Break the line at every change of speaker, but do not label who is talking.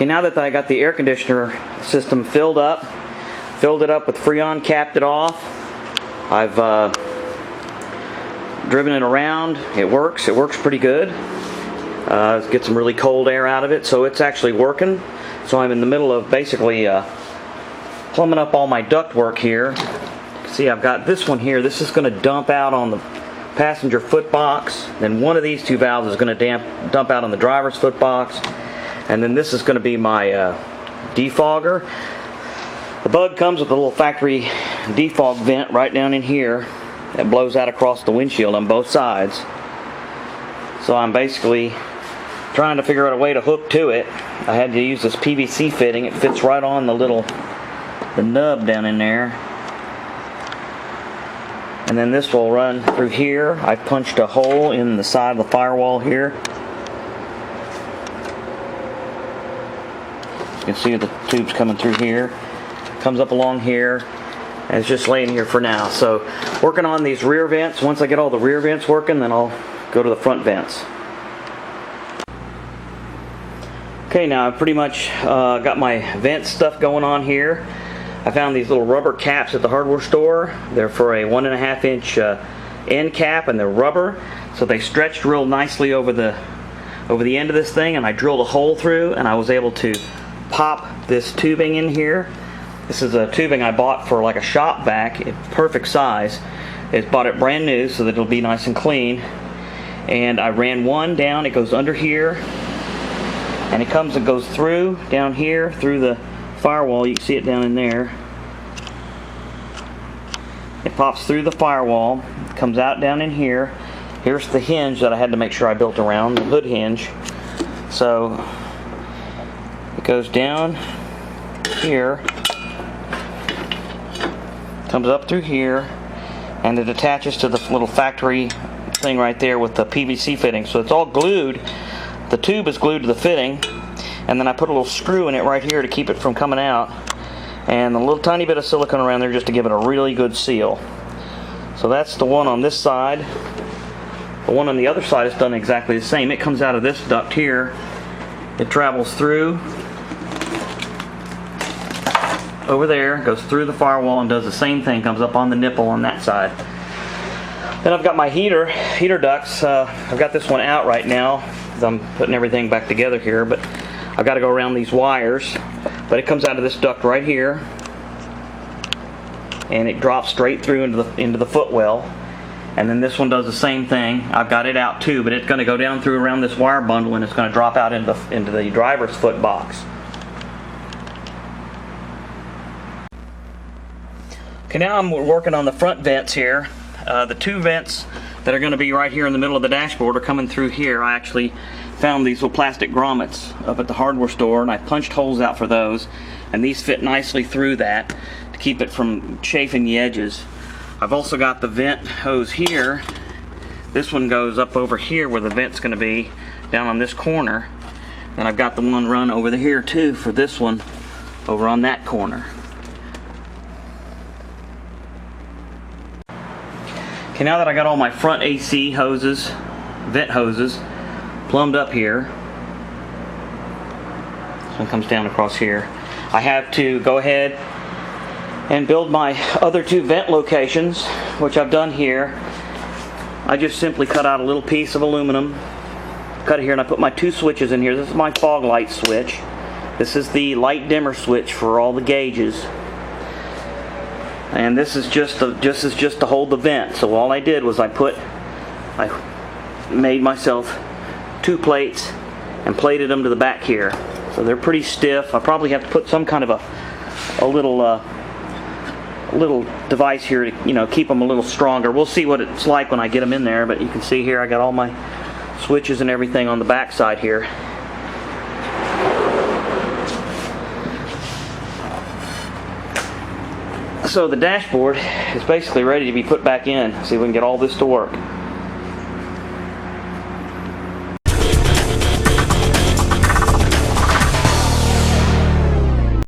Okay, now that I got the air conditioner system filled it up with Freon, capped it off. I've driven it around. It works pretty good. Get some really cold air out of it, so it's actually working. So I'm in the middle of basically plumbing up all my duct work here. See, I've got this one here. This is going to dump out on the passenger foot box. Then one of these two valves is going to dump out on the driver's foot box. And then this is going to be my defogger. The Bug comes with a little factory defog vent right down in here that blows out across the windshield on both sides. So I'm basically trying to figure out a way to hook to it. I had to use this PVC fitting. It fits right on the nub down in there. And then this will run through here. I punched a hole in the side of the firewall here. You can see the tubes coming through here. Comes up along here, and it's just laying here for now. So working on these rear vents. Once I get all the rear vents working, then I'll go to the front vents. Okay, now I've pretty much got my vent stuff going on here. I found these little rubber caps at the hardware store. They're for a 1.5 inch end cap, and they're rubber, so they stretched real nicely over the end of this thing, and I drilled a hole through, and I was able to pop this tubing in here. This is a tubing I bought for like a shop vac. It's perfect size. I bought it brand new so that it'll be nice and clean. And I ran one down. It goes under here, and it comes and goes through down here through the firewall. You can see it down in there. It pops through the firewall, comes out down in here. Here's the hinge that I had to make sure I built around, the hood hinge. So it goes down here, comes up through here, and it attaches to the little factory thing right there with the PVC fitting. So it's all glued. The tube is glued to the fitting, and then I put a little screw in it right here to keep it from coming out, and a little tiny bit of silicone around there just to give it a really good seal. So that's the one on this side. The one on the other side is done exactly the same. It comes out of this duct here. It travels through over there, goes through the firewall, and does the same thing. Comes up on the nipple on that side. Then I've got my heater ducts. I've got this one out right now because I'm putting everything back together here, but I've got to go around these wires. But it comes out of this duct right here, and it drops straight through into the footwell. And then this one does the same thing. I've got it out too, but it's going to go down through around this wire bundle, and it's going to drop out into the driver's foot box. Okay, now I'm working on the front vents here. The two vents that are going to be right here in the middle of the dashboard are coming through here. I actually found these little plastic grommets up at the hardware store, and I punched holes out for those, and these fit nicely through that to keep it from chafing the edges. I've also got the vent hose here. This one goes up over here where the vent's going to be, down on this corner. And I've got the one run over here too for this one over on that corner. Okay, now that I got all my front AC hoses, vent hoses, plumbed up here, this one comes down across here, I have to go ahead and build my other two vent locations, which I've done here. I just simply cut out a little piece of aluminum, cut it here, and I put my two switches in here. This is my fog light switch. This is the light dimmer switch for all the gauges. And this is just to hold the vent. So all I did was I made myself two plates and plated them to the back here. So they're pretty stiff. I probably have to put some kind of a little device here to keep them a little stronger. We'll see what it's like when I get them in there. But you can see here I got all my switches and everything on the back side here. So the dashboard is basically ready to be put back in. See if we can get all this to work.